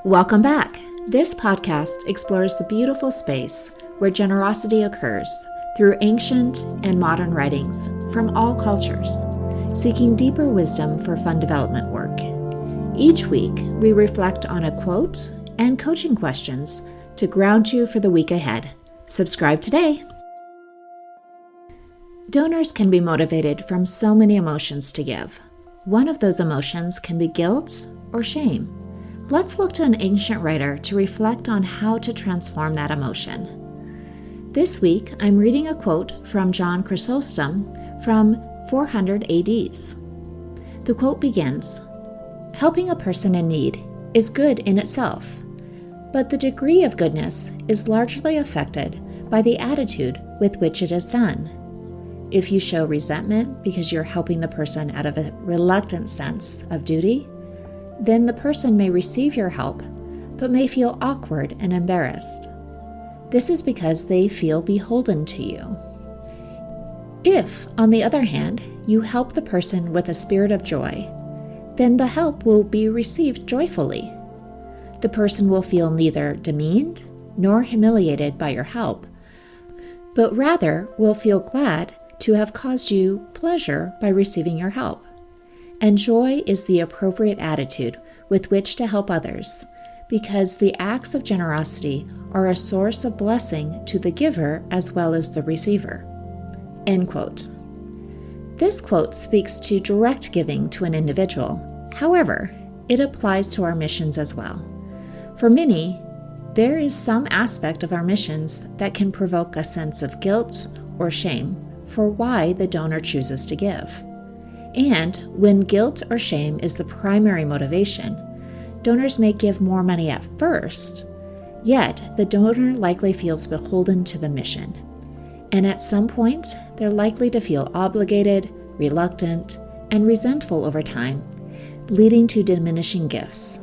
Welcome back. This podcast explores the beautiful space where generosity occurs through ancient and modern writings from all cultures, seeking deeper wisdom for fund development work. Each week, we reflect on a quote and coaching questions to ground you for the week ahead. Subscribe today. Donors can be motivated from so many emotions to give. One of those emotions can be guilt or shame. Let's look to an ancient writer to reflect on how to transform that emotion. This week, I'm reading a quote from John Chrysostom from 400 A.D.s. The quote begins, "Helping a person in need is good in itself, but the degree of goodness is largely affected by the attitude with which it is done. If you show resentment because you're helping the person out of a reluctant sense of duty, then the person may receive your help, but may feel awkward and embarrassed. This is because they feel beholden to you. If, on the other hand, you help the person with a spirit of joy, then the help will be received joyfully. The person will feel neither demeaned nor humiliated by your help, but rather will feel glad to have caused you pleasure by receiving your help. And joy is the appropriate attitude with which to help others, because the acts of generosity are a source of blessing to the giver as well as the receiver." End quote. This quote speaks to direct giving to an individual. However, it applies to our missions as well. For many, there is some aspect of our missions that can provoke a sense of guilt or shame for why the donor chooses to give. And when guilt or shame is the primary motivation, donors may give more money at first, yet the donor likely feels beholden to the mission. And at some point, they're likely to feel obligated, reluctant, and resentful over time, leading to diminishing gifts.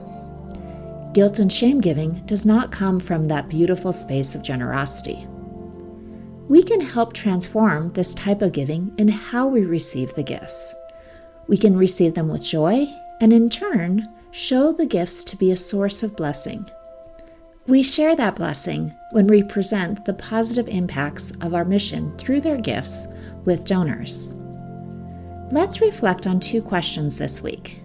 Guilt and shame giving does not come from that beautiful space of generosity. We can help transform this type of giving in how we receive the gifts. We can receive them with joy and in turn show the gifts to be a source of blessing. We share that blessing when we present the positive impacts of our mission through their gifts with donors. Let's reflect on 2 questions this week.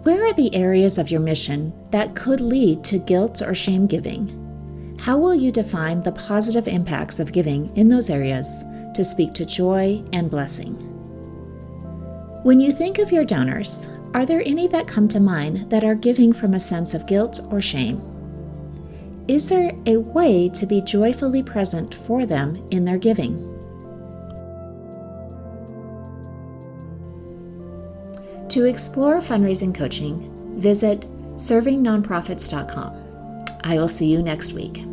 Where are the areas of your mission that could lead to guilt or shame giving? How will you define the positive impacts of giving in those areas to speak to joy and blessing? When you think of your donors, are there any that come to mind that are giving from a sense of guilt or shame? Is there a way to be joyfully present for them in their giving? To explore fundraising coaching, visit servingnonprofits.com. I will see you next week.